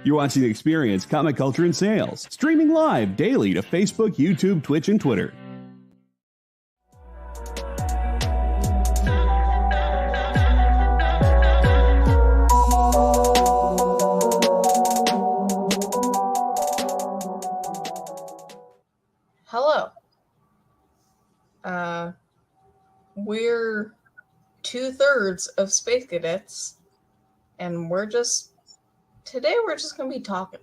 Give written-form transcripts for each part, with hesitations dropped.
You're watching The Experience, Comic Culture and Sales, streaming live daily to Facebook, YouTube, Twitch, and Twitter. Hello. We're 2/3 of Space Cadettes, and today we're just going to be talking.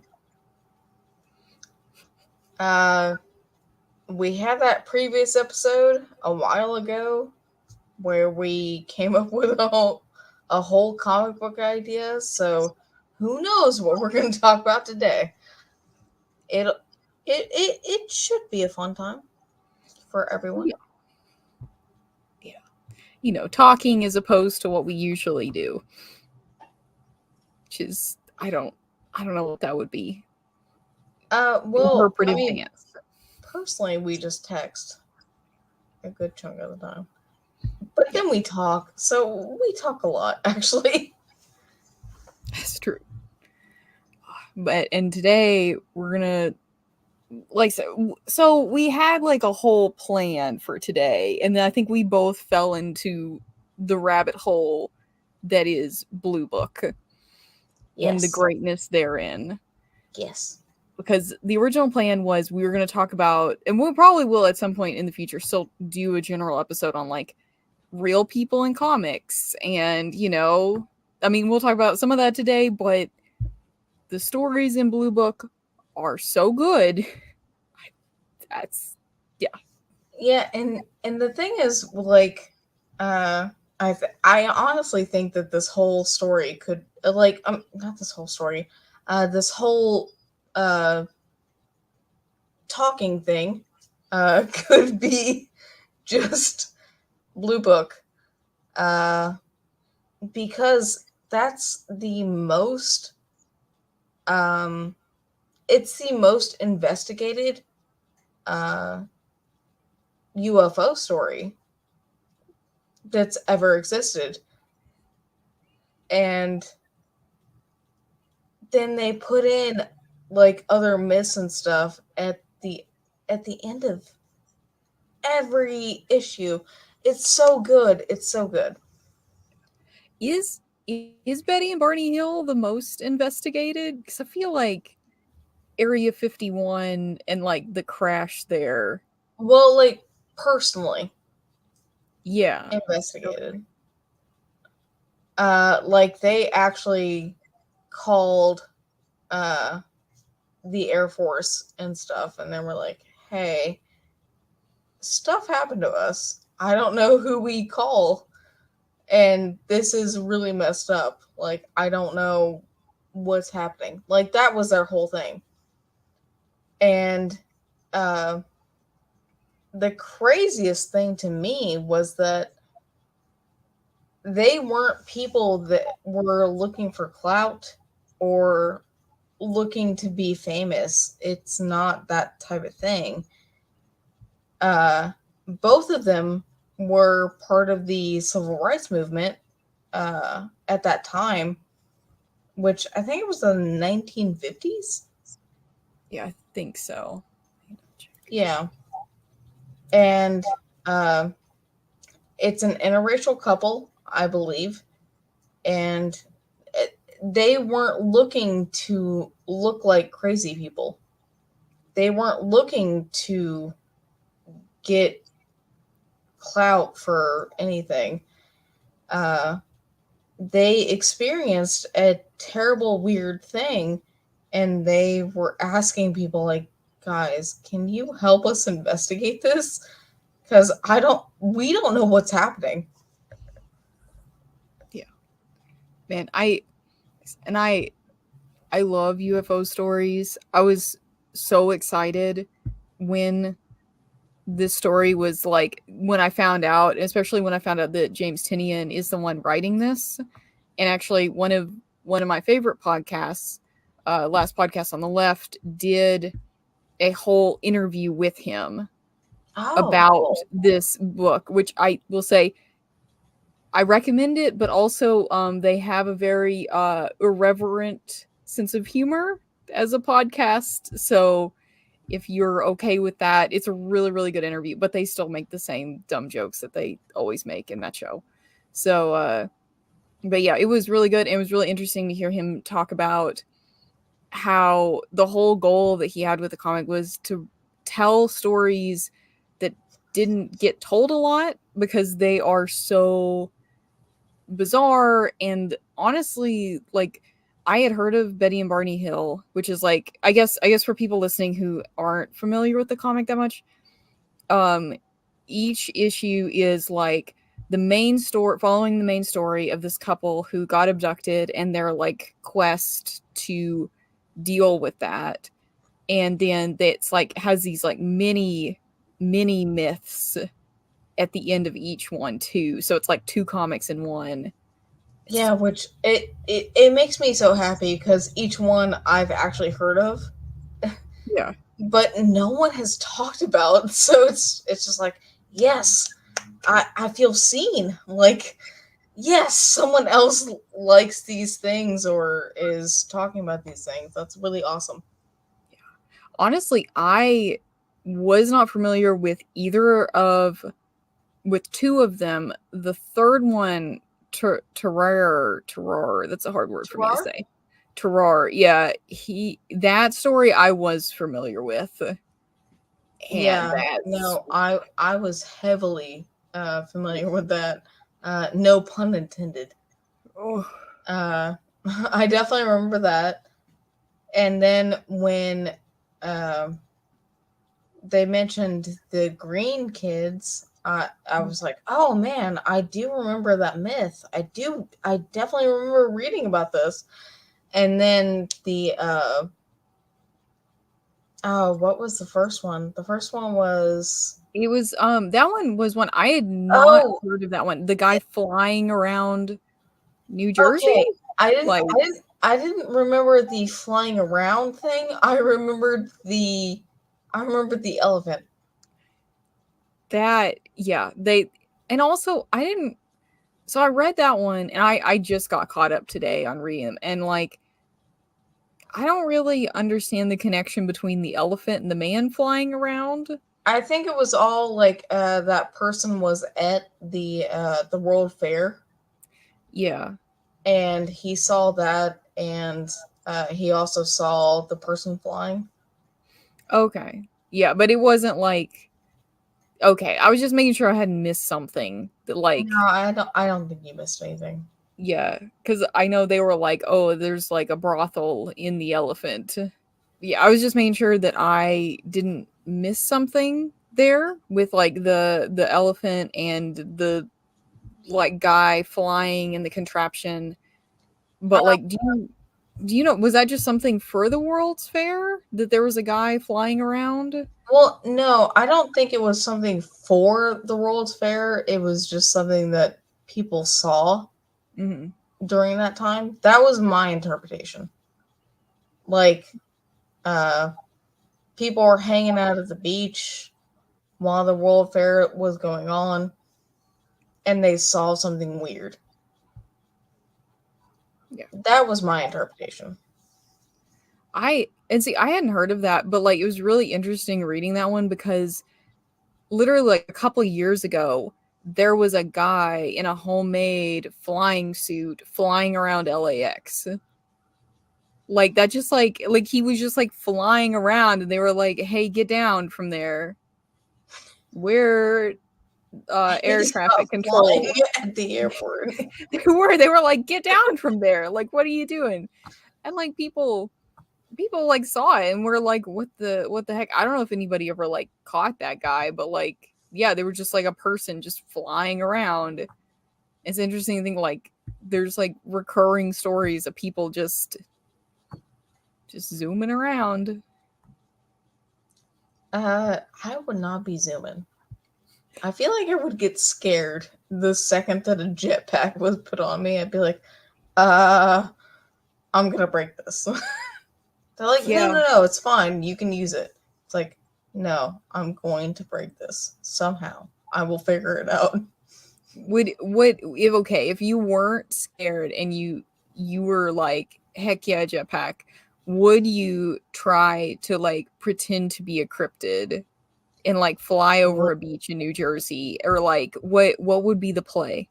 We had that previous episode a while ago where we came up with a whole comic book idea, so who knows what we're going to talk about today. It should be a fun time for everyone. Yeah. You know, talking as opposed to what we usually do. Which is, I don't know what that would be. Well, I mean, personally, we just text a good chunk of the time. But then we talk. So we talk a lot, actually. That's true. And today we're gonna so we had like a whole plan for today, and then I think we both fell into the rabbit hole that is Blue Book. Yes. And the greatness therein. Yes. Because the original plan was we were going to talk about, and we probably will at some point in the future still do a general episode on like real people in comics, and you know, I mean, we'll talk about some of that today, but the stories in Blue Book are so good. Yeah, and the thing is, like, I honestly think that this whole story could, like, not this whole story, this whole talking thing could be just Blue Book, because that's the most it's the most investigated UFO story that's ever existed. And then they put in like other myths and stuff at the end of every issue. It's so good. It's so good. Is Betty and Barney Hill the most investigated? Because I feel like Area 51 and like the crash there. Well, like personally. Yeah. Investigated. Like they actually called the Air Force and stuff, and then we're like, hey, stuff happened to us. I don't know who we call. And this is really messed up. Like, I don't know what's happening. Like, that was their whole thing. And the craziest thing to me was that they weren't people that were looking for clout or looking to be famous. It's not that type of thing. Both of them were part of the civil rights movement at that time, which I think it was the 1950s. Yeah, I think so. Yeah. And it's an interracial couple, I believe. And they weren't looking to look like crazy people. They weren't looking to get clout for anything. They experienced a terrible, weird thing, and they were asking people like, guys, can you help us investigate this? Because we don't know what's happening. Yeah. Man, I love UFO stories. I was so excited when this story was like, when I found out, especially when I found out that James Tynion is the one writing this. And actually one of my favorite podcasts, Last Podcast on the Left, did a whole interview with him about this book, which I will say I recommend it, but also they have a very irreverent sense of humor as a podcast. So if you're okay with that, it's a really, really good interview, but they still make the same dumb jokes that they always make in that show. So, but yeah, it was really good. It was really interesting to hear him talk about how the whole goal that he had with the comic was to tell stories that didn't get told a lot because they are so bizarre. And honestly, like, I had heard of Betty and Barney Hill, which is like, I guess for people listening who aren't familiar with the comic that much, each issue is like the main story, following the main story of this couple who got abducted and their like quest to deal with that. And then it's like has these like mini myths at the end of each one too. So it's like 2 comics in one. Yeah, which it makes me so happy because each one I've actually heard of. Yeah. But no one has talked about, so it's just like, yes, I feel seen. Like, yes, someone else likes these things or is talking about these things. That's really awesome. Honestly, I was not familiar with with 2 of them. The third one, Terrar, that's a hard word for me to say. Terrar, yeah, that story I was familiar with. And yeah, no, I was heavily familiar with that. No pun intended. Oh. I definitely remember that. And then when they mentioned the green kids, I was like, oh man, I do remember that myth. I definitely remember reading about this. And then the what was the first one? The first one was, it was that one was one I had not heard of. That one, the guy flying around New Jersey. Okay. I didn't remember the flying around thing. I remembered the elephant. That, yeah, and also I didn't. So I read that one, and I just got caught up today on reading, and like, I don't really understand the connection between the elephant and the man flying around. I think it was all like that person was at the World Fair. Yeah. And he saw that, and he also saw the person flying. Okay. Yeah, but it wasn't like, okay, I was just making sure I hadn't missed something that like. No, I don't think you missed anything. Yeah, because I know they were like, oh, there's like a brothel in the elephant. Yeah, I was just making sure that I didn't miss something there with like the elephant and the like guy flying in the contraption. But like, do you know, was that just something for the World's Fair that there was a guy flying around? Well, no, I don't think it was something for the World's Fair. It was just something that people saw during that time. That was my interpretation. Like, people were hanging out at the beach while the World Fair was going on, and they saw something weird. Yeah, that was my interpretation. I hadn't heard of that, but like, it was really interesting reading that one because literally like a couple of years ago, there was a guy in a homemade flying suit flying around LAX. Like that, just like he was just like flying around, and they were like, "Hey, get down from there. We're air traffic control at the airport." They were like, "Get down from there. Like, what are you doing?" And like people like saw it and were like, what the heck? I don't know if anybody ever like caught that guy, but like, yeah, they were just like a person just flying around. It's interesting to think like there's like recurring stories of people just zooming around. I would not be zooming. I feel like I would get scared the second that a jetpack was put on me. I'd be like, I'm gonna break this. They're like, no, it's fine. You can use it. It's like, no, I'm going to break this somehow. I will figure it out. If you weren't scared and you were like, heck yeah, jetpack, would you try to like pretend to be a cryptid and like fly over a beach in New Jersey, or like what would be the play?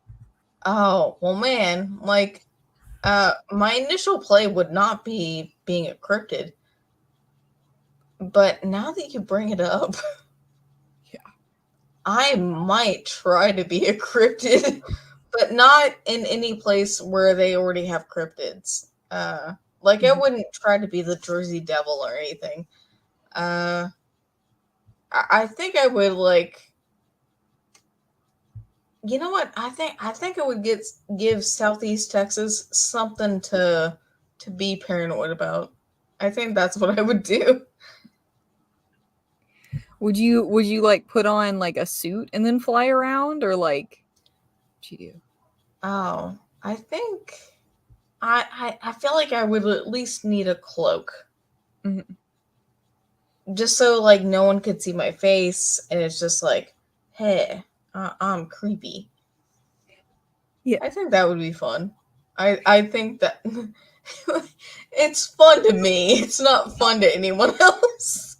Oh, well, man, like, my initial play would not be being a cryptid, but now that you bring it up, Yeah, I might try to be a cryptid, but not in any place where they already have cryptids. Like, I wouldn't try to be the Jersey Devil or anything. I think I would, like, you know what? I think I would give Southeast Texas something to be paranoid about. I think that's what I would do. would you like put on like a suit and then fly around, or like what you do? Oh, I think I feel like I would at least need a cloak. Mhm. Just so like no one could see my face, and it's just like, hey, I'm creepy. Yeah, I think that would be fun. I think that it's fun to me. It's not fun to anyone else.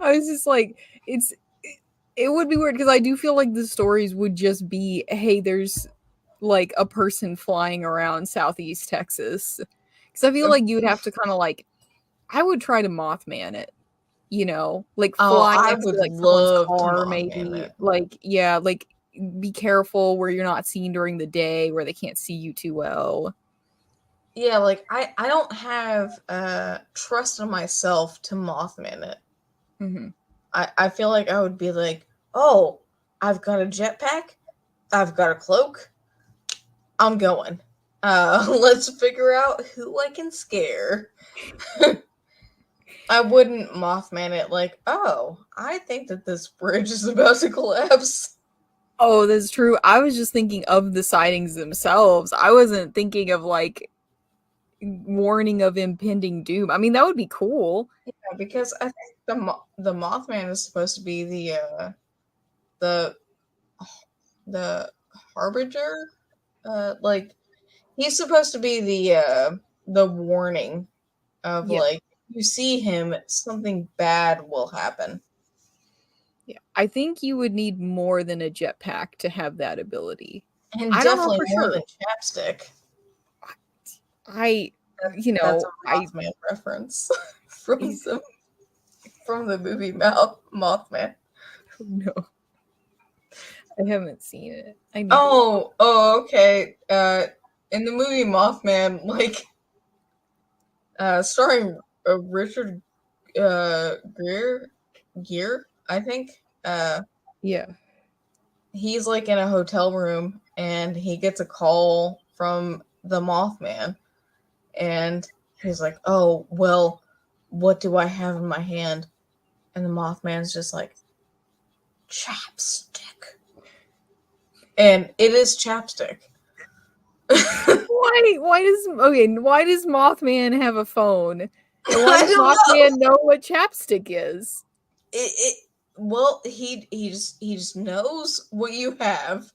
I was just like, it would be weird because I do feel like the stories would just be, hey, there's like a person flying around Southeast Texas. Because I feel like you would have to kind of like, I would try to Mothman it, you know, like Oh, fly I next to would like someone's love to car, Mothman maybe. it. Like, yeah, like be careful where you're not seen during the day where they can't see you too well. Yeah, like I don't have trust in myself to Mothman it. Mm-hmm. I feel like I would be like, oh, I've got a jetpack, I've got a cloak, I'm going. Let's figure out who I can scare. I wouldn't Mothman it like, oh, I think that this bridge is about to collapse. Oh, that's true. I was just thinking of the sightings themselves. I wasn't thinking of like warning of impending doom. I mean, that would be cool. Yeah, because I think the Mothman is supposed to be the the harbinger. Like he's supposed to be the warning of Yeah. like you see him, something bad will happen. Yeah. I think you would need more than a jetpack to have that ability. And I don't know definitely for more sure. than chapstick. I, That's I a Mothman reference from the movie Mothman. no, I haven't seen it. I need to. Oh, okay. In the movie Mothman, like, starring Richard Gere, I think. Yeah. He's like in a hotel room, and he gets a call from the Mothman, and he's like, "Oh, well, what do I have in my hand?" And the Mothman's just like, "Chapstick," and it is chapstick. Why does Mothman have a phone? And why I does don't Mothman know what chapstick is? Well, he just knows what you have.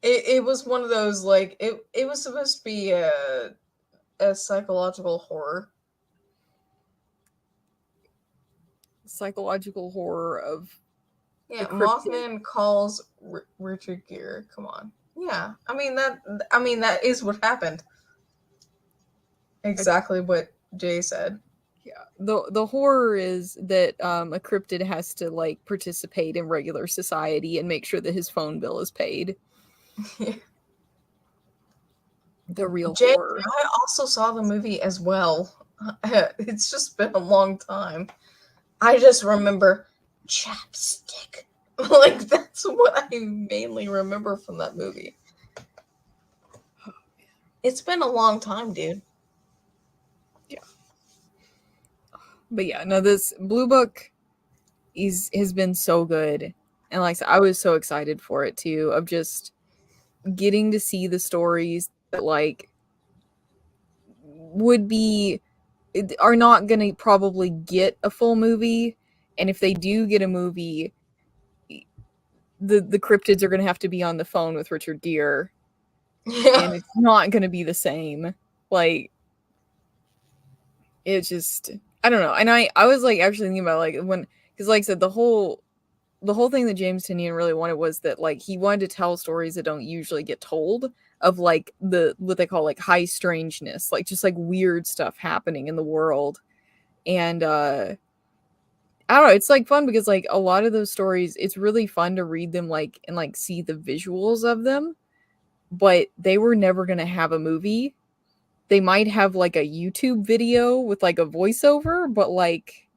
It was one of those, like, it was supposed to be a psychological horror. Psychological horror of Yeah, a cryptid. Mothman calls Richard Gere. Come on. Yeah, I mean that is what happened. Exactly what Jay said. Yeah. The horror is that a cryptid has to like participate in regular society and make sure that his phone bill is paid. The real Jay, horror. I also saw the movie as well. It's just been a long time. I just remember chapstick. Like, that's what I mainly remember from that movie. It's been a long time, dude. Yeah. But yeah, no, this Blue Book has been so good. And like I said, I was so excited for it too, of just getting to see the stories that like are not gonna probably get a full movie. And if they do get a movie, the cryptids are gonna have to be on the phone with Richard Gere. Yeah. And it's not gonna be the same. Like, it's just, I don't know. And I was like actually thinking about like when, because like I said, the whole thing that James Tinian really wanted was that like he wanted to tell stories that don't usually get told, of like the what they call like high strangeness, like just like weird stuff happening in the world. And I don't know, it's like fun because like a lot of those stories, it's really fun to read them like and like see the visuals of them, but they were never going to have a movie. They might have like a YouTube video with like a voiceover, but like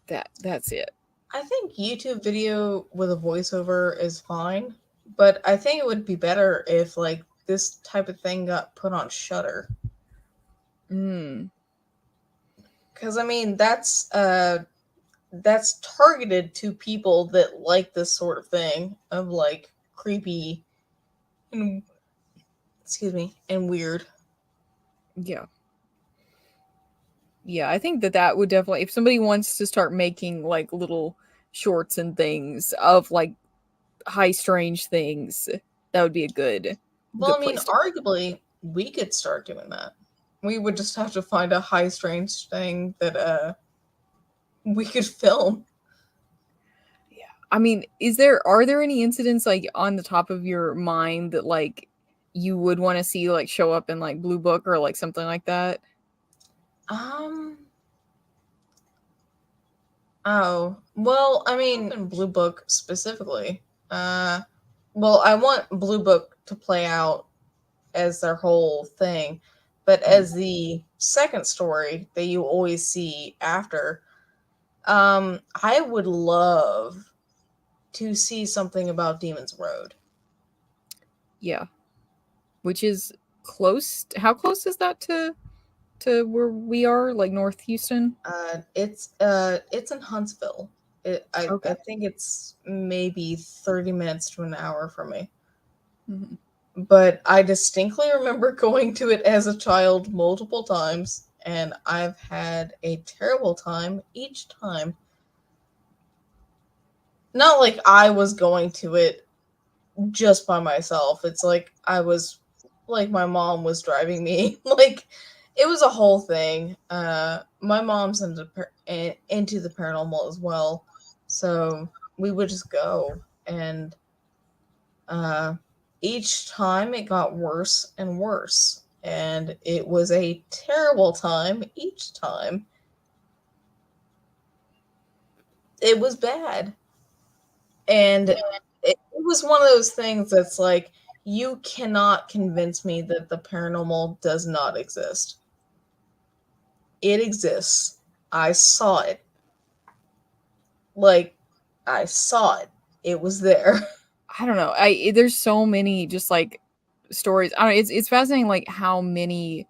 that's it. I think YouTube video with a voiceover is fine, but I think it would be better if like this type of thing got put on Shudder. Mm. Because I mean that's targeted to people that like this sort of thing of like creepy and and weird. Yeah. Yeah, I think that would definitely, if somebody wants to start making like little shorts and things of like high strange things, that would be a good Well, I mean, place to. arguably we could start doing that. We would just have to find a high strange thing that we could film. Yeah. I mean, are there any incidents like on the top of your mind that like you would want to see like show up in like Blue Book or like something like that? Oh, well, I mean, in Blue Book specifically. Well, I want Blue Book to play out as their whole thing, but as the second story that you always see after, I would love to see something about Demon's Road. Yeah. Which is close. How close is that to where we are, like North Houston? It's in Huntsville. I think it's maybe 30 minutes to an hour from me. Mm-hmm. But I distinctly remember going to it as a child multiple times, and I've had a terrible time each time. Not like I was going to it just by myself. It's like I was, like my mom was driving me. Like it was a whole thing. My mom's into the paranormal as well, so we would just go, and each time it got worse and worse, and it was a terrible time each time. It was bad, and it was one of those things that's like, you cannot convince me that the paranormal does not exist. It exists. I saw it. Like, I saw it. It was there. I don't know. There's so many just like stories. I don't know, it's fascinating like how many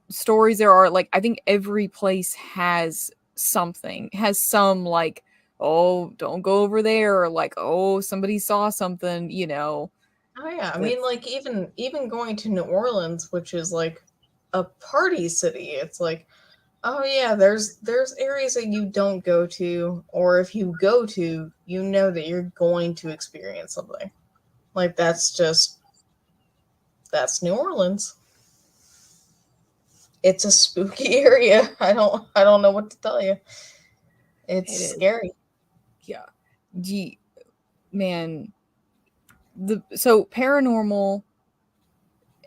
stories there are. Like I think every place has something, has some like, oh, don't go over there, or like, oh, somebody saw something, you know. Oh yeah, I mean, like even going to New Orleans, which is like a party city, it's like, oh yeah, there's areas that you don't go to, or if you go to, you know that you're going to experience something. Like that's New Orleans. It's a spooky area. I don't know what to tell you. It's scary. Yeah. Man, so paranormal,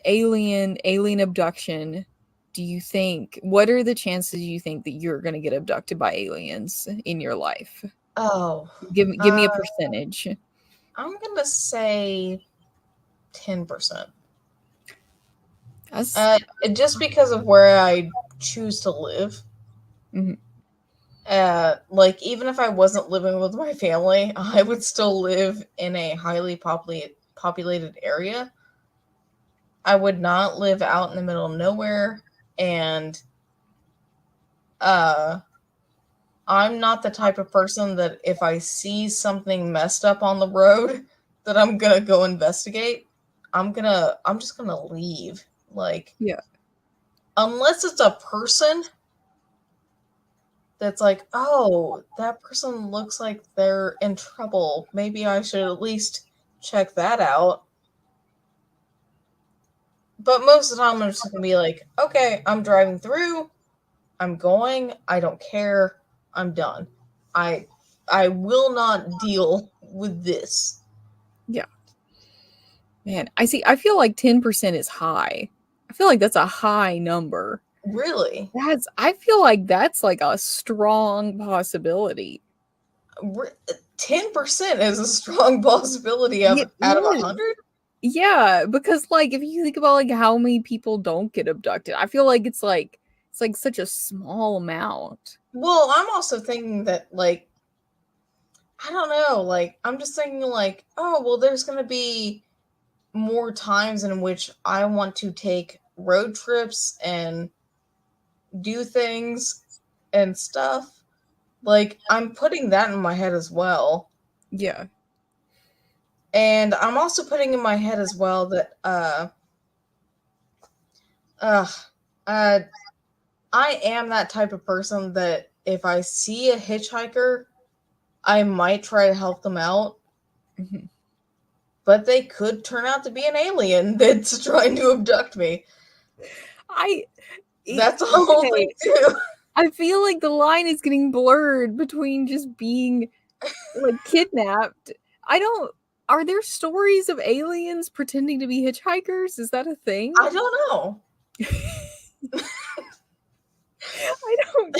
alien abduction, do you think, what are the chances you think that you're going to get abducted by aliens in your life? Oh, give me a percentage. I'm gonna say 10%. Just because of where I choose to live. Mm-hmm. Like even if I wasn't living with my family, I would still live in a highly populated area. I would not live out in the middle of nowhere, and I'm not the type of person that if I see something messed up on the road that I'm gonna go investigate. I'm just gonna leave. Like, yeah, unless it's a person that's like, oh, that person looks like they're in trouble. Maybe I should at least check that out. But most of the time, I'm just gonna be like, okay, I'm driving through. I'm going. I don't care. I'm done. I will not deal with this. Yeah. Man, I feel like 10% is high. I feel like that's a high number. Really? I feel like that's like a strong possibility. 10% is a strong possibility out of 100. Yeah, because like if you think about like how many people don't get abducted, I feel like it's like such a small amount. Well, I'm also thinking that like I don't know, like I'm just thinking like, oh, well there's going to be more times in which I want to take road trips and do things and stuff. Like I'm putting that in my head as well. Yeah. And I'm also putting in my head as well that I am that type of person that if I see a hitchhiker, I might try to help them out. Mm-hmm. But they could turn out to be an alien that's trying to abduct me. That's the whole thing too. I feel like the line is getting blurred between just being like kidnapped. Are there stories of aliens pretending to be hitchhikers? Is that a thing? I don't know.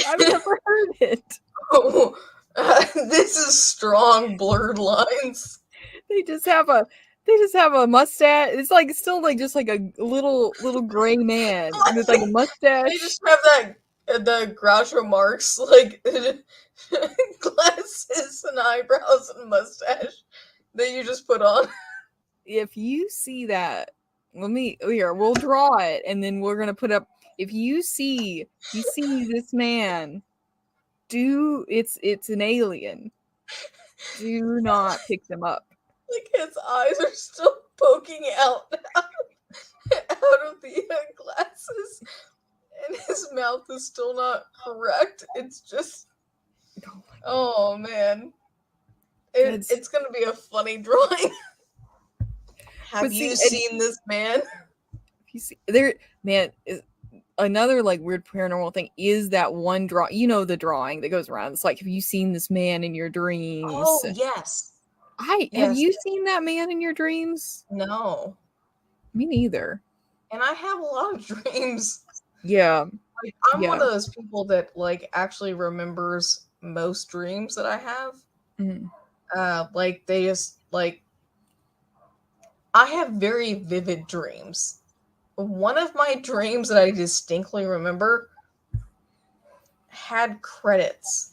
I've never heard it. Oh, this is strong blurred lines. They just have a mustache. It's like still like just like a little gray man with like a mustache. They just have the Groucho Marx like glasses and eyebrows and mustache that you just put on. If you see that, we'll draw it and then we're gonna put up. If you see this man, it's an alien. Do not pick them up. Like his eyes are still poking out of the glasses, and his mouth is still not correct. It's just, oh man, it's gonna be a funny drawing. Have you seen this man? You see there, man. Another like weird paranormal thing is that one the drawing that goes around. It's like, have you seen this man in your dreams? Oh yes. Have you seen that man in your dreams? No. Me neither. And I have a lot of dreams. Yeah. Like, I'm one of those people that like actually remembers most dreams that I have. Mm-hmm. Like they just like I have very vivid dreams. One of my dreams that I distinctly remember had credits.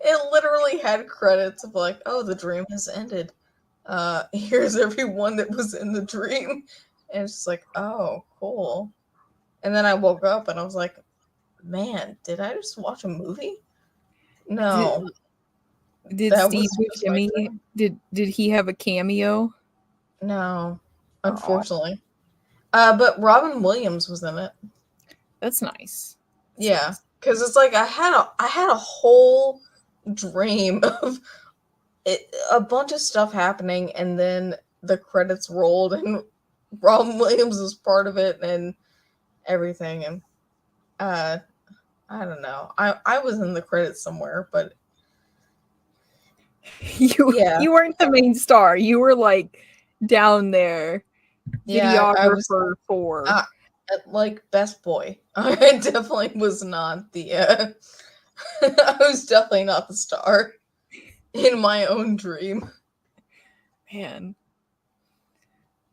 It literally had credits of like, oh, the dream has ended. Here's everyone that was in the dream. And it's just like, oh, cool. And then I woke up and I was like, man, did I just watch a movie? No. Did Steve Buscemi, did he have a cameo? No, unfortunately. But Robin Williams was in it. That's nice. Yeah, because it's like I had a whole dream of a bunch of stuff happening, and then the credits rolled, and Robin Williams was part of it, and everything. And I don't know. I was in the credits somewhere, but you weren't the main star. You were like down there. Videographer for like best boy. I definitely was not the I was definitely not the star in my own dream. Man.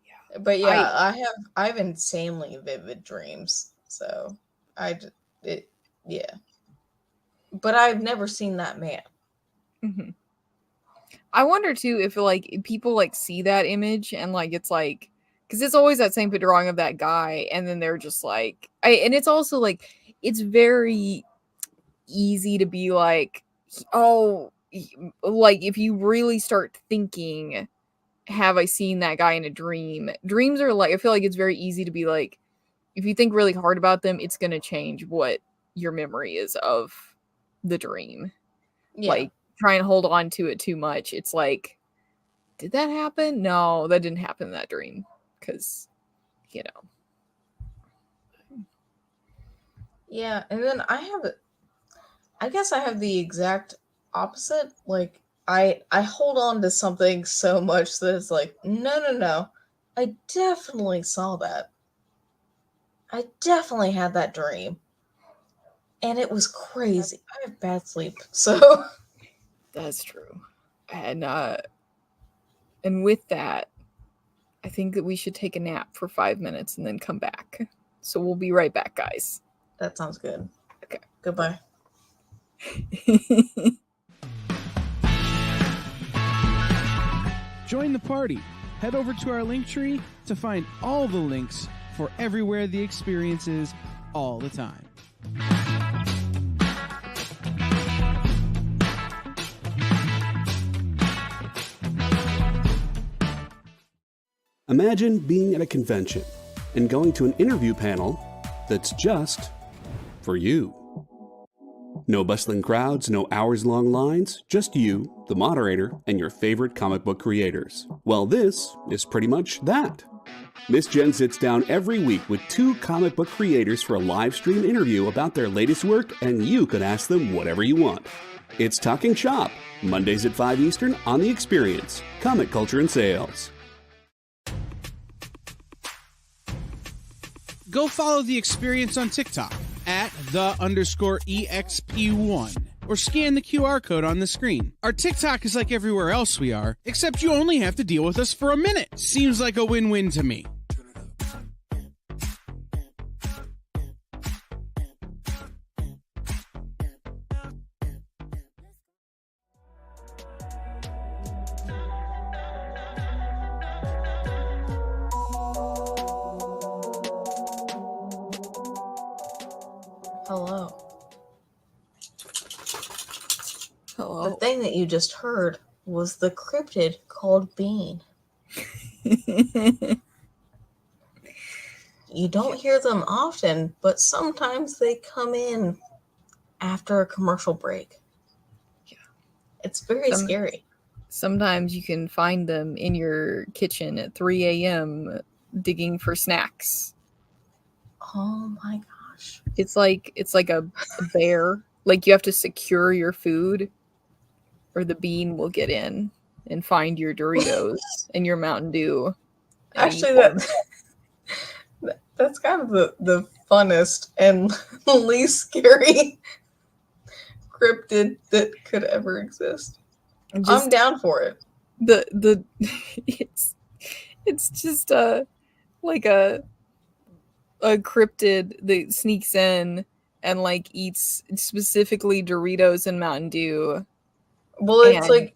Yeah. But yeah, I have insanely vivid dreams. So yeah. But I've never seen that man. Mm-hmm. I wonder too if like people like see that image and like it's like because it's always that same drawing of that guy and then they're just like and it's also like it's very easy to be like, oh, like if you really start thinking, have I seen that guy in a dream? Dreams are like, I feel like it's very easy to be like, if you think really hard about them, it's gonna change what your memory is of the dream. Yeah. Like try and hold on to it too much. It's like did that happen? No, that didn't happen in that dream. Because, you know. Yeah, and then I guess I have the exact opposite. Like, I hold on to something so much that it's like, no. I definitely saw that. I definitely had that dream. And it was crazy. I have bad sleep, so That's true. And with that, I think that we should take a nap for 5 minutes and then come back. So we'll be right back, guys. that sounds good. Okay. Goodbye. Join the party. Head over to our link tree to find all the links for everywhere the experience is all the time. Imagine being at a convention and going to an interview panel that's just for you. No bustling crowds, no hours-long lines, just you, the moderator, and your favorite comic book creators. Well, this is pretty much that. Miss Jen sits down every week with 2 comic book creators for a live stream interview about their latest work, and you can ask them whatever you want. It's Talking Shop, Mondays at 5 Eastern on The Experience, Comic Culture and Sales. Go follow The Experience on TikTok at @the_EXP1 or scan the QR code on the screen. Our TikTok is like everywhere else we are, except you only have to deal with us for a minute. Seems like a win-win to me. Hello. Hello. The thing that you just heard was the cryptid called Bean. You don't hear them often, but sometimes they come in after a commercial break. Yeah. It's very scary. Sometimes you can find them in your kitchen at 3 a.m. digging for snacks. Oh my gosh. It's like a bear. Like you have to secure your food or the bean will get in and find your Doritos and your Mountain Dew. Actually, that's kind of the funnest and least scary cryptid that could ever exist. I'm down for it. It's just like a cryptid that sneaks in and like eats specifically Doritos and Mountain Dew. Well, it's like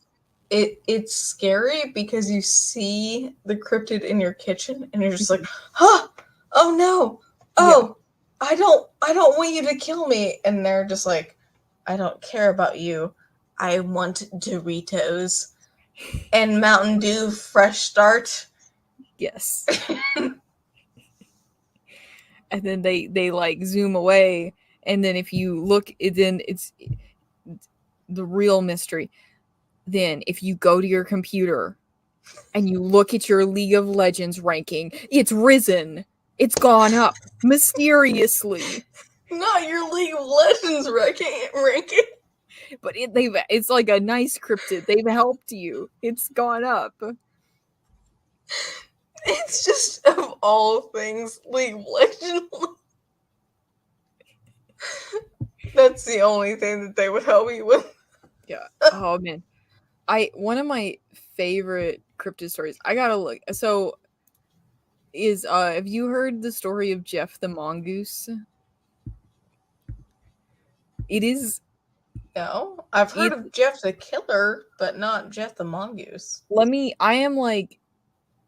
it's scary because you see the cryptid in your kitchen and you're just like, huh, oh no, oh, yeah. I don't want you to kill me. And they're just like, I don't care about you. I want Doritos and Mountain Dew Fresh Start. Yes. And then they like zoom away, and then if you look, then it's the real mystery. Then if you go to your computer and you look at your League of Legends ranking, it's risen. It's gone up mysteriously. Not your League of Legends ranking. But it's like a nice cryptid. They've helped you. It's gone up. It's just, of all things, League of Legends. That's the only thing that they would help you with. Yeah. Oh man. One of my favorite cryptid stories. I gotta look. So is have you heard the story of Jeff the Mongoose? It is. No, I've heard of Jeff the Killer, but not Jeff the Mongoose. I am like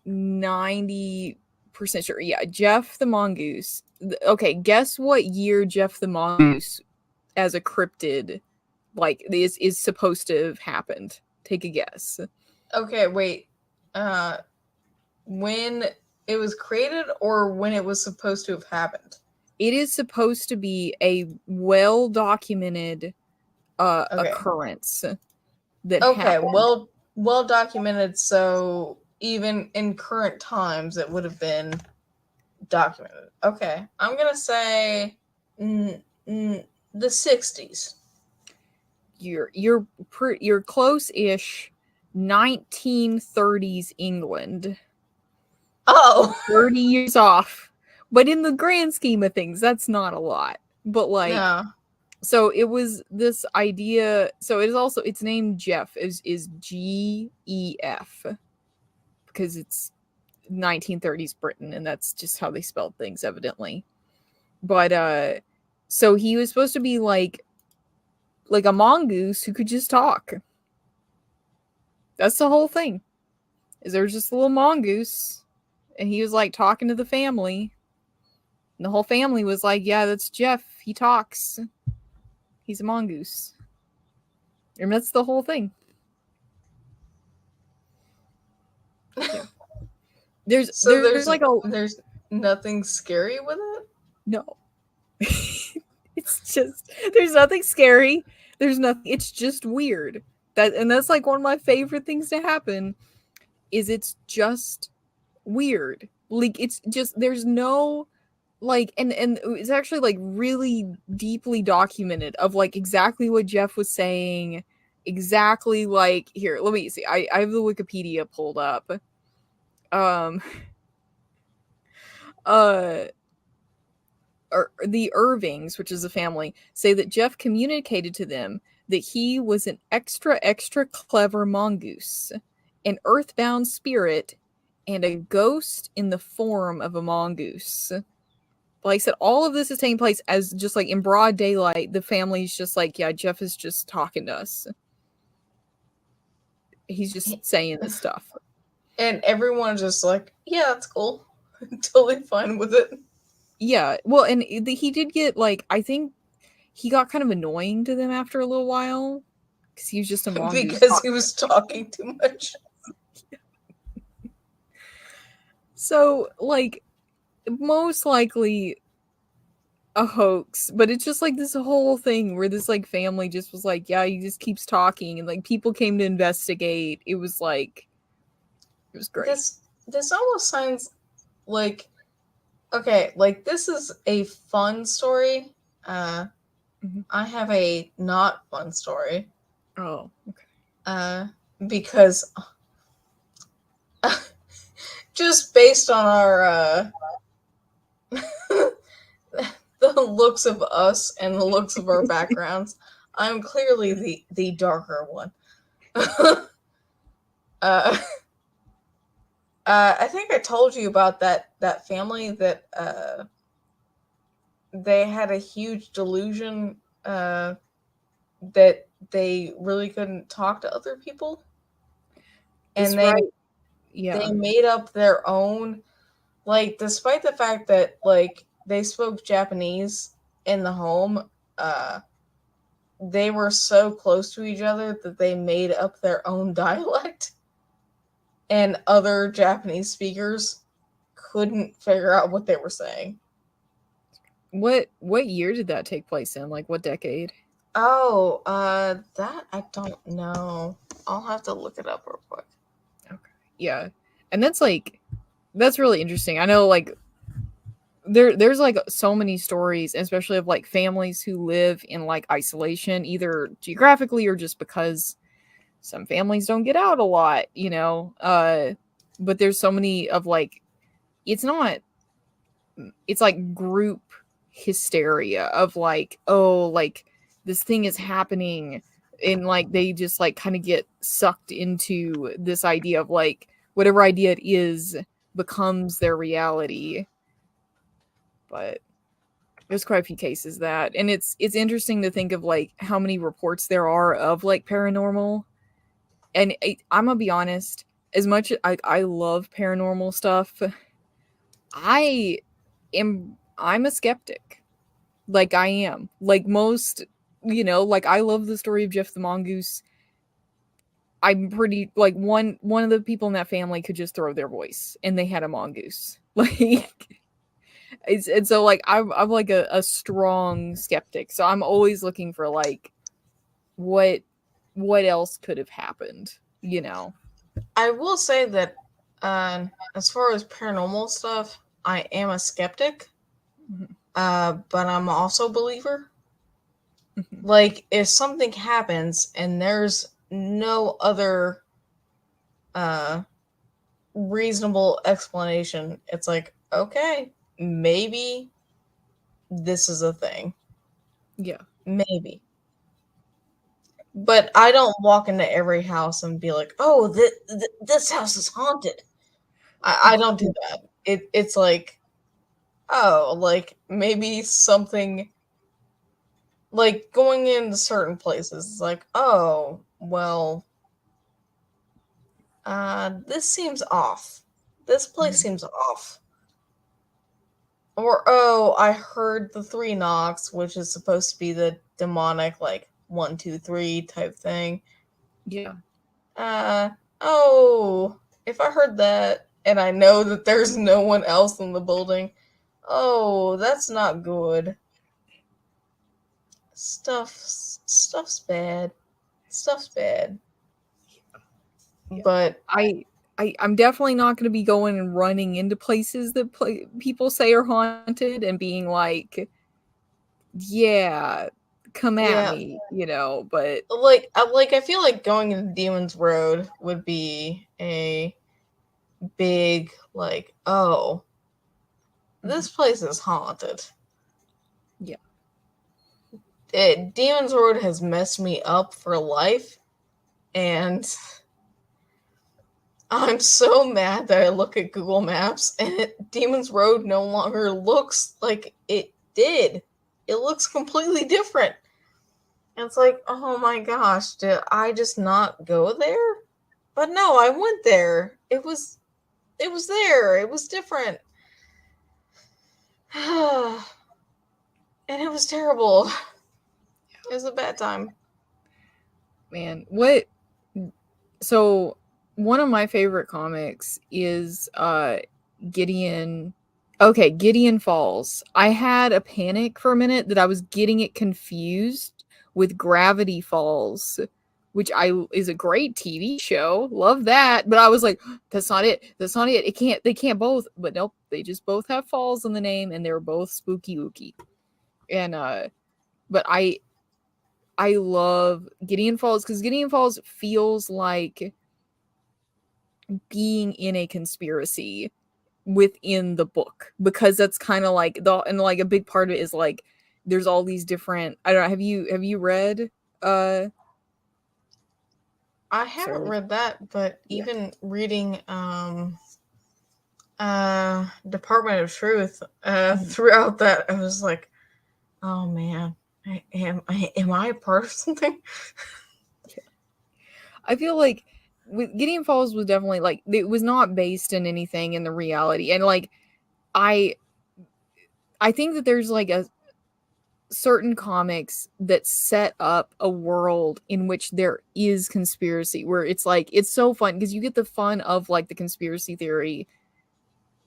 90% sure. Yeah, Jeff the Mongoose. Okay, guess what year Jeff the Mongoose as a cryptid like is supposed to have happened? Take a guess. Okay, wait. When it was created or when it was supposed to have happened? It is supposed to be a well-documented occurrence that happened. Well well documented, so even in current times it would have been documented. Okay, I'm gonna say the 60s. You're close-ish. 1930s England. Oh, 30 years off. But in the grand scheme of things, that's not a lot. But like, no. so it was this idea. So it is also, its name Jeff is G-E-F because it's 1930s Britain, and that's just how they spelled things, evidently. But so he was supposed to be like a mongoose who could just talk. That's the whole thing. Is there just a little mongoose, and he was like talking to the family, and the whole family was like, "Yeah, that's Jeff. He talks. He's a mongoose." And that's the whole thing. Yeah. There's nothing scary with it? No. It's just, there's nothing scary. There's nothing, it's just weird. That's like one of my favorite things to happen is it's just weird. Like it's just, there's no like, and it's actually like really deeply documented of like exactly what Jeff was saying. Exactly like, here, let me see. I have the Wikipedia pulled up. The Irvings, which is a family, say that Jeff communicated to them that he was an extra clever mongoose, an earthbound spirit, and a ghost in the form of a mongoose. Like I said, all of this is taking place as just like in broad daylight. The family's just like, yeah, Jeff is just talking to us. He's just saying this stuff. And everyone's just like, yeah, that's cool. Totally fine with it. Yeah, well, and he did get, like, I think he got kind of annoying to them after a little while, because he was just a mongoose. Because he was talking too much. So, like, most likely a hoax, but it's just, like, this whole thing where this, like, family just was like, yeah, he just keeps talking, and, like, people came to investigate. It was, like, it was great. This almost sounds like, okay, like this is a fun story. I have a not fun story. Oh, okay. Because just based on our the looks of us and the looks of our backgrounds, I'm clearly the darker one. I think I told you about that family that they had a huge delusion that they really couldn't talk to other people, and they made up their own, like, despite the fact that like they spoke Japanese in the home, they were so close to each other that they made up their own dialect. And other Japanese speakers couldn't figure out what they were saying. What year did that take place in? Like, what decade? Oh, that I don't know. I'll have to look it up real quick. Okay. Yeah. And that's really interesting. I know, like, there's like so many stories, especially of like families who live in like isolation, either geographically or just because some families don't get out a lot, you know, but there's so many of like, it's like group hysteria of like, oh, like this thing is happening, and like they just like kind of get sucked into this idea of like whatever idea it is becomes their reality. But there's quite a few cases that, and it's interesting to think of like how many reports there are of like paranormal. And I'm gonna be honest, as much as I love paranormal stuff, I'm a skeptic. Like I am. Like most, you know, like I love the story of Jeff the Mongoose. I'm pretty like one of the people in that family could just throw their voice and they had a mongoose. Like and so like I'm like a strong skeptic. So I'm always looking for like what else could have happened, you know. I will say that as far as paranormal stuff, I am a skeptic, but I'm also a believer. Like, if something happens and there's no other reasonable explanation, it's like, okay, maybe this is a thing. Yeah. Maybe. But I don't walk into every house and be like, oh, this house is haunted. I don't do that. It's like, oh, like maybe something, like going into certain places. It's like, oh, well, this seems off. This place seems off. Or, oh, I heard the 3 knocks, which is supposed to be the demonic, like, 1, 2, 3 type thing. Yeah. Oh, if I heard that and I know that there's no one else in the building, oh, that's not good. Stuff's bad. Stuff's bad. Yeah. But I'm definitely not going to be going and running into places that people say are haunted and being like, yeah, come at me, you know. But I feel like going into Demon's Road would be a big, like, oh, this place is haunted. Yeah. Demon's Road has messed me up for life, and I'm so mad that I look at Google Maps and Demon's Road no longer looks like it did. It looks completely different. And it's like, oh my gosh, did I just not go there? But no, I went there. It was there. It was different. And it was terrible. It was a bad time. Man, so one of my favorite comics is Gideon Falls. I had a panic for a minute that I was getting it confused with Gravity Falls, which is a great TV show. Love that. But I was like, that's not it. They can't both. But nope, they just both have falls in the name and they're both spooky ooky. And but I love Gideon Falls because Gideon Falls feels like being in a conspiracy within the book, because that's kind of like a big part of it is like there's all these different, I don't know, have you read I haven't read that, but even reading Department of Truth throughout that, I was like, oh man, am I a part of something? I feel like with Gideon Falls was definitely like, it was not based in anything in the reality, and like I think that there's like a certain comics that set up a world in which there is conspiracy, where it's like, it's so fun because you get the fun of like the conspiracy theory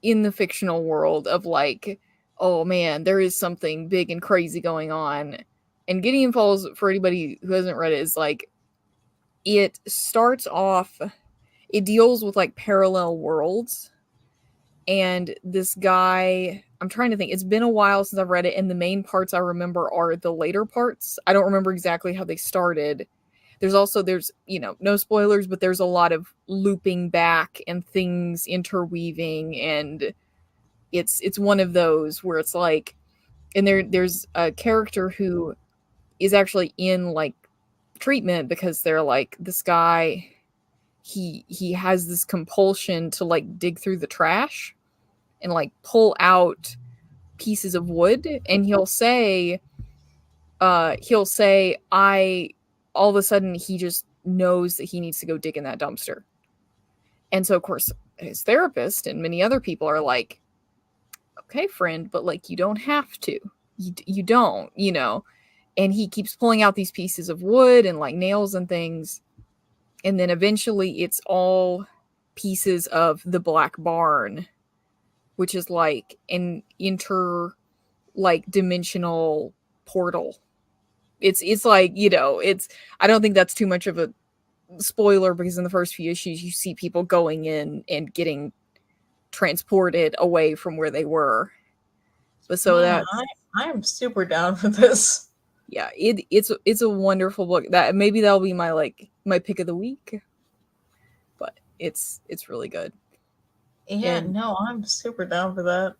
in the fictional world of like, oh man, there is something big and crazy going on. And Gideon Falls, for anybody who hasn't read it, is like, it starts off, it deals with like parallel worlds. And this guy, I'm trying to think, it's been a while since I've read it, and the main parts I remember are the later parts. I don't remember exactly how they started. There's, you know, no spoilers, but there's a lot of looping back and things interweaving, and it's one of those where it's like, and there's a character who is actually in like treatment because they're like, this guy, he has this compulsion to like dig through the trash and like pull out pieces of wood, and he'll say I all of a sudden he just knows that he needs to go dig in that dumpster. And so of course his therapist and many other people are like, okay friend, but like you don't have to, you don't, you know. And he keeps pulling out these pieces of wood and like nails and things, and then eventually it's all pieces of the Black Barn, which is like an dimensional portal. It's like, you know, I don't think that's too much of a spoiler, because in the first few issues you see people going in and getting transported away from where they were. But so Man, that's I'm super down for this. yeah, it's a wonderful book. That maybe that'll be my pick of the week. But it's really good. Yeah, And no, I'm super down for that.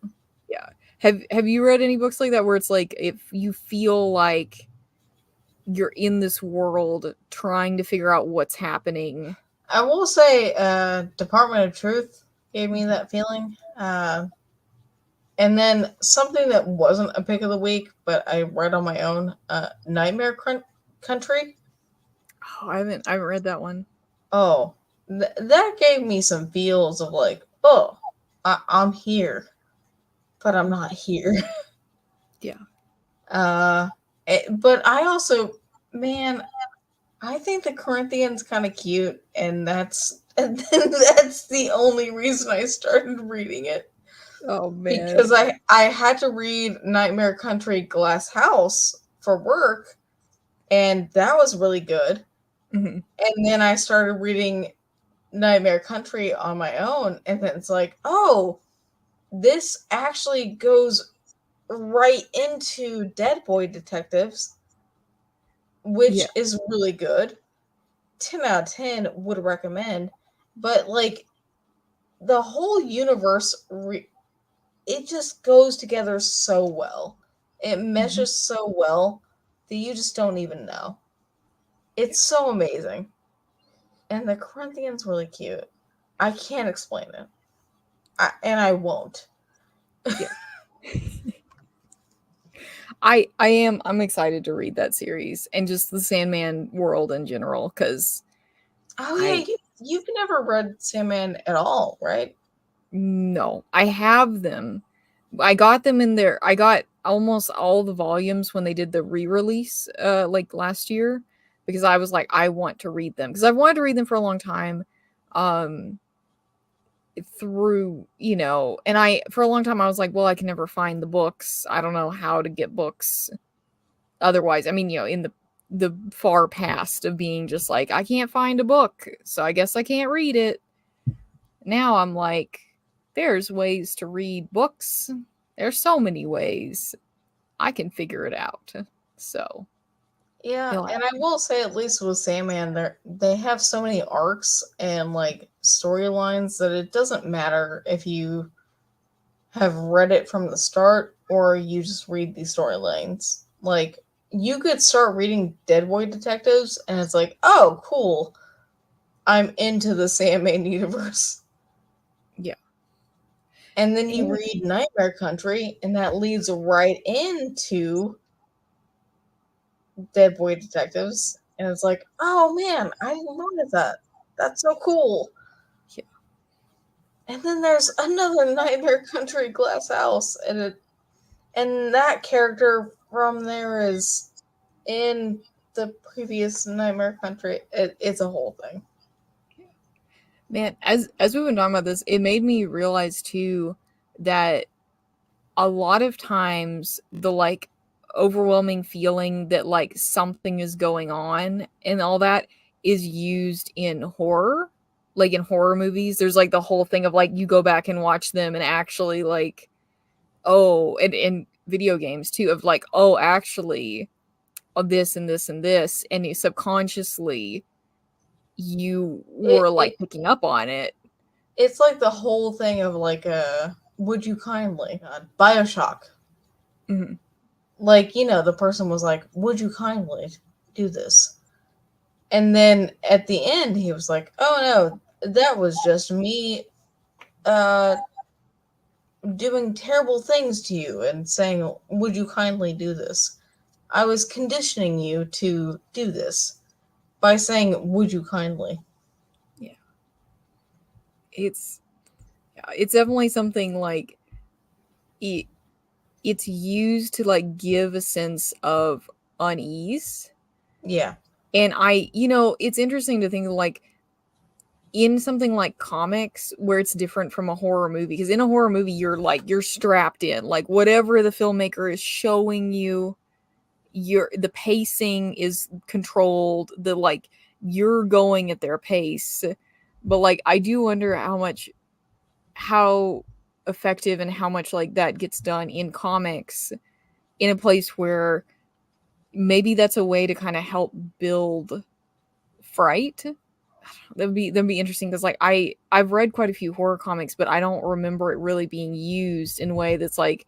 yeah. Have you read any books like that where it's like if you feel like you're in this world trying to figure out what's happening? I will say, Department of Truth gave me that feeling. And then something that wasn't a pick of the week, but I read on my own, Nightmare Country. Oh, I haven't read that one. Oh, that gave me some feels of like, oh, I'm here, but I'm not here. Yeah. But I also, man, I think the Corinthians kind of cute, and that's the only reason I started reading it. Oh man. Because I had to read Nightmare Country Glass House for work, and that was really good. Mm-hmm. And then I started reading Nightmare Country on my own, and then it's like, oh, this actually goes right into Dead Boy Detectives, which is really good. 10 out of 10 would recommend. But like the whole universe, it just goes together so well. It meshes so well that you just don't even know. It's so amazing. And the Corinthians really cute. I can't explain it. I won't. Yeah. I'm excited to read that series and just the Sandman world in general, because you've never read Sandman at all, right? No, I have them. I got them in there. I got almost all the volumes when they did the re-release like last year, because I was like, I want to read them, because I've wanted to read them for a long time. Through, and for a long time I was like, well, I can never find the books. I don't know how to get books otherwise. I mean, in the far past of being just like, I can't find a book, so I guess I can't read it. Now I'm like, there's ways to read books. There's so many ways. I can figure it out. So yeah, and I will say, at least with Sandman, they have so many arcs and like storylines that it doesn't matter if you have read it from the start or you just read these storylines. Like, you could start reading Dead Boy Detectives and it's like, oh, cool, I'm into the Sandman universe. Yeah. And then you read Nightmare Country and that leads right into Dead Boy Detectives, and it's like, oh man, I didn't notice that. That's so cool. Yeah. And then there's another Nightmare Country Glass House, and that character from there is in the previous Nightmare Country. It's a whole thing. Man, as we've been talking about this, it made me realize too that a lot of times the like overwhelming feeling that like something is going on and all that is used in horror. Like in horror movies, there's like the whole thing of like you go back and watch them and actually like, oh, and in video games too, of like, oh, actually this and this and this, and you subconsciously you were like picking up on it. It's like the whole thing of like would you kindly BIOSHOCK. Mm-hmm. Like, the person was like, would you kindly do this? And then at the end, he was like, oh no, that was just me doing terrible things to you and saying, would you kindly do this? I was conditioning you to do this by saying, would you kindly? Yeah. It's definitely something like it's used to like give a sense of unease. Yeah. And it's interesting to think like in something like comics where it's different from a horror movie, because in a horror movie you're strapped in, like whatever the filmmaker is showing you, the pacing is controlled, the like you're going at their pace. But like, I do wonder how effective and how much like that gets done in comics in a place where maybe that's a way to kind of help build fright. That'd be interesting, because like I've read quite a few horror comics, but I don't remember it really being used in a way that's like,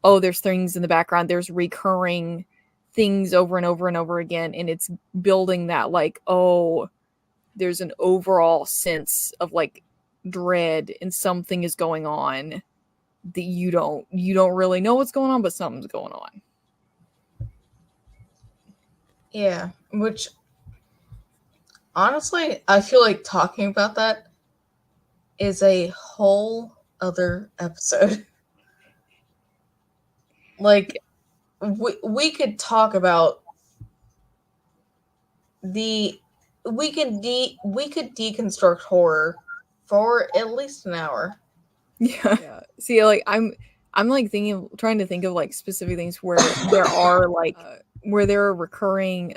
oh, there's things in the background, there's recurring things over and over and over again, and it's building that like, oh, there's an overall sense of like dread and something is going on that you don't really know what's going on, but something's going on. Yeah, which honestly, I feel like talking about that is a whole other episode. Like, we could talk about we could deconstruct horror for at least an hour. Yeah. See, like I'm like trying to think of like specific things where there are like where there are recurring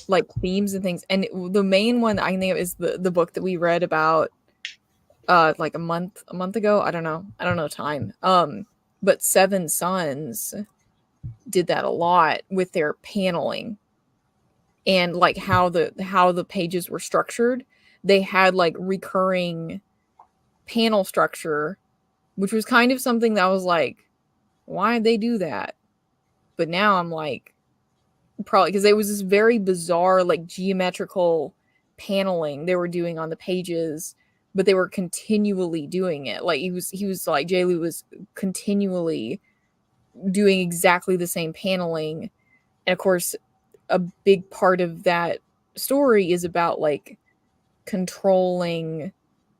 like themes and things. And the main one I think of is the book that we read about like a month ago. I don't know time. But Seven Sons did that a lot with their paneling and like how the pages were structured. They had like recurring panel structure, which was kind of something that I was like, why did they do that? But now I'm like, probably because it was this very bizarre like geometrical paneling they were doing on the pages, but they were continually doing it. Like he was like, J-Lu was continually doing exactly the same paneling. And of course, a big part of that story is about like controlling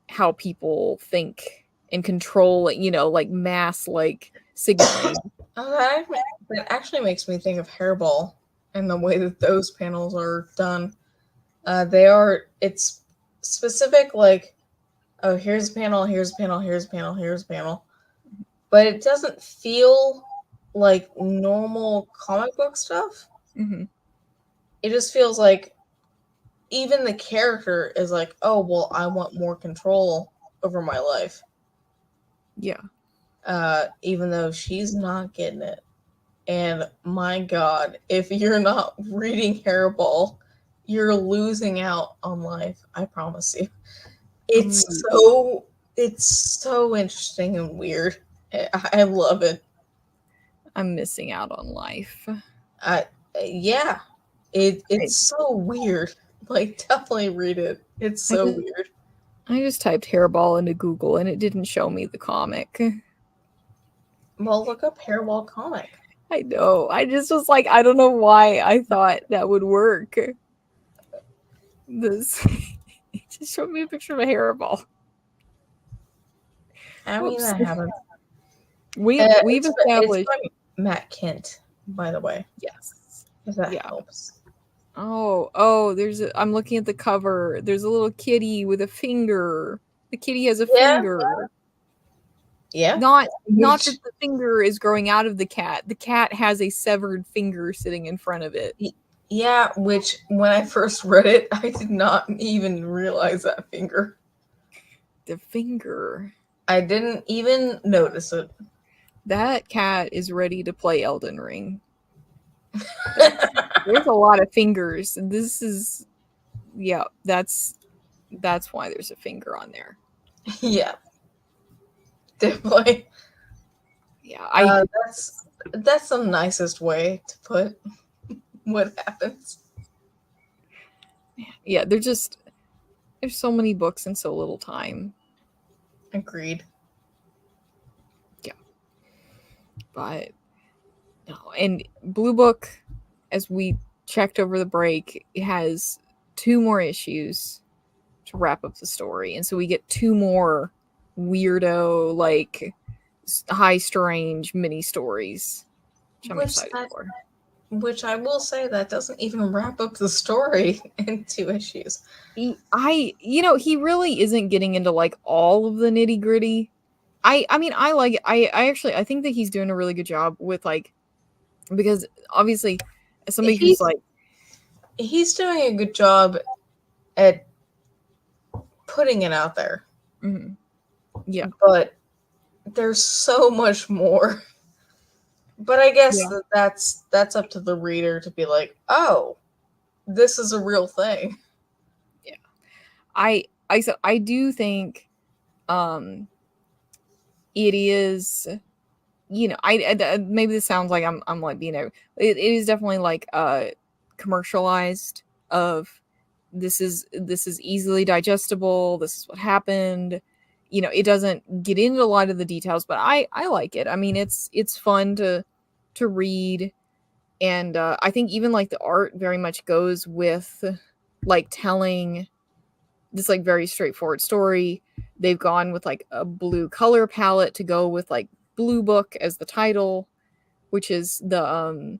how people think and control, you know, like mass like signaling. Oh, that actually makes me think of Hairball and the way that those panels are done. It's specific, like, oh, here's a panel, here's a panel, here's a panel, here's a panel. But it doesn't feel like normal comic book stuff. Mm-hmm. It just feels like even the character is like, oh, well, I want more control over my life. Yeah. Even though she's not getting it. And my God, if you're not reading Hairball, you're losing out on life. I promise you. It's so interesting and weird. I love it. I'm missing out on life. Yeah. It's so weird. Like, definitely read it. It's so weird. I just typed Hairball into Google and it didn't show me the comic. Well, look up Hairball comic. I know. I just was like, I don't know why I thought that would work. This just showed me a picture of a Hairball. I mean, that happens. We've established it's by Matt Kent, by the way. Yes. If that helps. Oh, I'm looking at the cover. There's a little kitty with a finger. The kitty has a finger. Yeah. Not that the finger is growing out of the cat. The cat has a severed finger sitting in front of it. Yeah, which when I first read it, I did not even realize that finger. The finger. I didn't even notice it. That cat is ready to play Elden Ring. There's a lot of fingers. This is, yeah, that's why there's a finger on there. Yeah, definitely. Yeah, that's the nicest way to put what happens. Yeah, there's so many books and so little time. Agreed. Yeah, but no, and Blue Book, as we checked over the break, it has 2 more issues to wrap up the story, and so we get 2 more weirdo, like high strange mini stories, which I'm excited for. Which I will say that doesn't even wrap up the story in 2 issues. He really isn't getting into like all of the nitty gritty. I mean, I like it. I think that he's doing a really good job with like, because obviously as somebody who's like, he's doing a good job at putting it out there. Mm-hmm. Yeah. But there's so much more. But I guess Yeah. that's up to the reader to be like, oh, this is a real thing. Yeah. I do think it is, you know, I maybe this sounds like I'm like being it is definitely like commercialized of this is easily digestible, this is what happened. You know, it doesn't get into a lot of the details, but I like it. I mean, it's fun to read, and I think even like the art very much goes with like telling this like very straightforward story. They've gone with like a blue color palette to go with like Blue Book as the title, which is the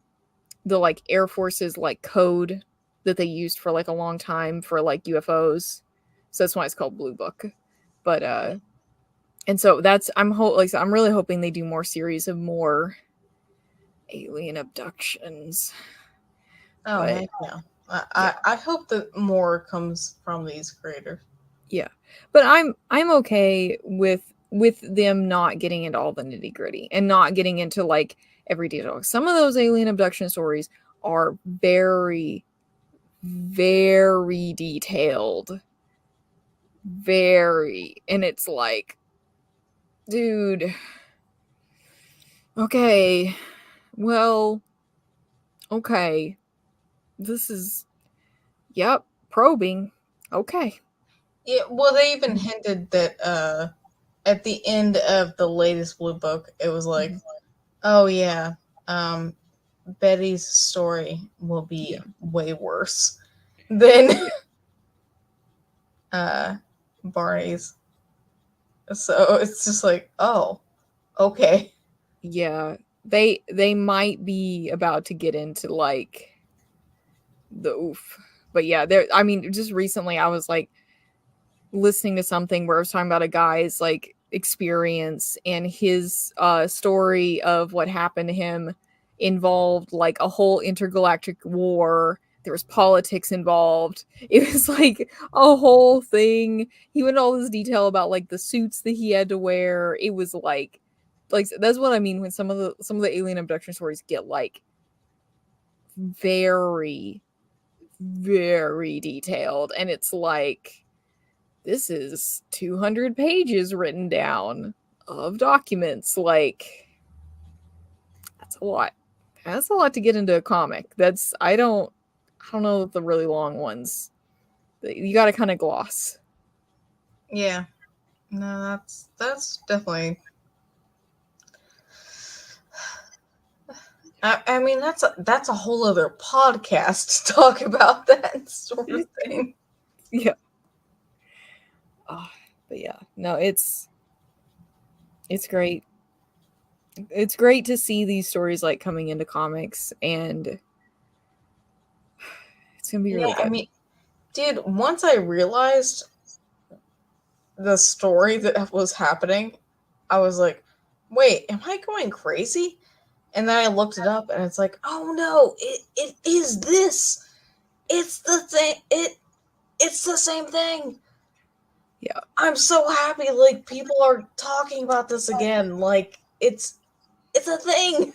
like Air Force's like code that they used for like a long time for like UFOs. So that's why it's called Blue Book. But and so that's I'm really hoping they do more series of more alien abductions. Oh, But, heck yeah. I hope that more comes from these creators. Yeah, but I'm okay with them not getting into all the nitty gritty and not getting into like every detail. Some of those alien abduction stories are very, very detailed, and it's like, dude, okay, well, okay, this is, yep, probing, okay. Yeah, well, they even hinted that at the end of the latest Blue Book, it was like, oh yeah, Betty's story will be way worse than Barney's. So it's just like, oh, okay. Yeah, they might be about to get into like the oof. But yeah, there, I mean, just recently I was like listening to something where I was talking about a guy's like experience, and his story of what happened to him involved like a whole intergalactic war. There was politics involved. It was like a whole thing. He went into all this detail about like the suits that he had to wear. It was like that's what I mean when some of the alien abduction stories get like very, very detailed, and it's like, this is 200 pages written down of documents. Like, that's a lot. That's a lot to get into a comic. I don't know that the really long ones, you got to kind of gloss. Yeah, no, that's definitely. I mean, that's a whole other podcast to talk about that sort of thing. Yeah. Oh, but yeah, no, it's great. It's great to see these stories like coming into comics, and it's gonna be really good. I mean, dude, once I realized the story that was happening, I was like, wait, am I going crazy? And then I looked it up, and it's like, oh no, it is this. It's the thing. It's the same thing. Yeah. I'm so happy. Like, people are talking about this again. Like, it's a thing.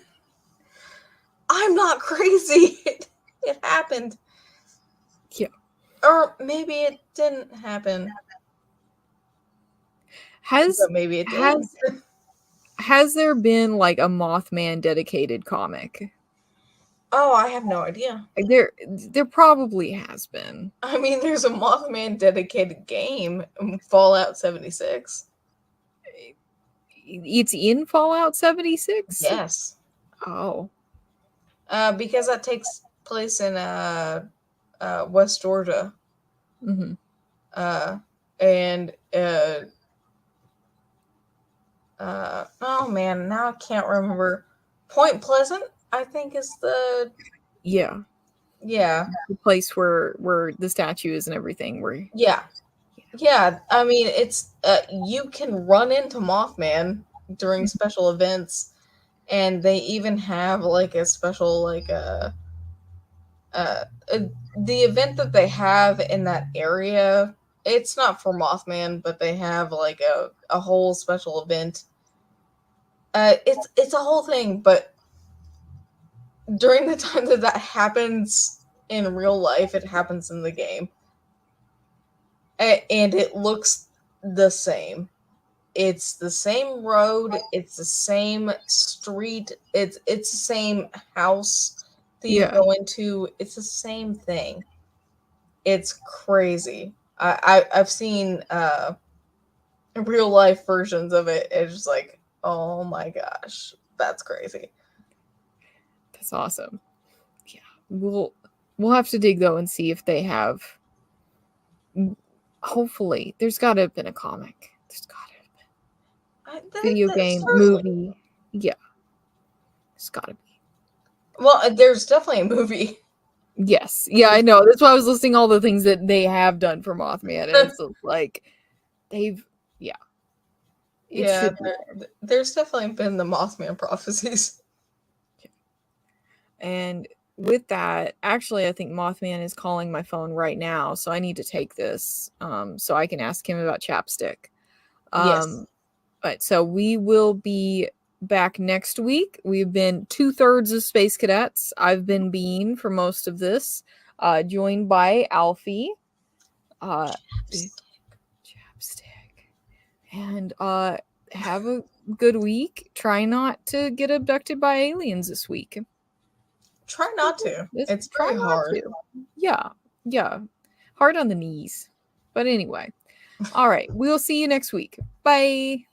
I'm not crazy. It happened. Yeah. Or maybe it didn't happen. Maybe it did. Has there been like a Mothman dedicated comic? Oh, I have no idea. There probably has been. I mean, there's a Mothman dedicated game, Fallout 76. It's in Fallout 76? Yes. Oh. Because that takes place in West Georgia. Mm-hmm. And oh man, now I can't remember. Point Pleasant, I think, is the the place where the statue is and everything. Yeah. I mean, it's you can run into Mothman during special events, and they even have like a special the event that they have in that area, it's not for Mothman, but they have like a whole special event. It's a whole thing, but during the time that happens in real life, it happens in the game. And it looks the same. It's the same road, it's the same street, it's the same house that you go into. It's the same thing. It's crazy. I've seen real life versions of it. It's just like, oh my gosh, that's crazy. That's awesome. Yeah, we'll have to dig though and see if they have. Hopefully, there's got to have been a comic. There's got to have been video game, movie. Yeah, it's got to be. Well, there's definitely a movie. Yes, yeah, I know. That's why I was listing all the things that they have done for Mothman, and it's like they've, yeah. There's definitely been the Mothman prophecies. And with that, actually, I think Mothman is calling my phone right now, so I need to take this so I can ask him about chapstick. Yes. But so we will be back next week. We've been 2/3 of Space Cadettes. I've been Bean for most of this, joined by Alfie. Chapstick. And have a good week. Try not to get abducted by aliens this week. Try not to. It's pretty hard. Yeah. Hard on the knees. But anyway. All right. We'll see you next week. Bye.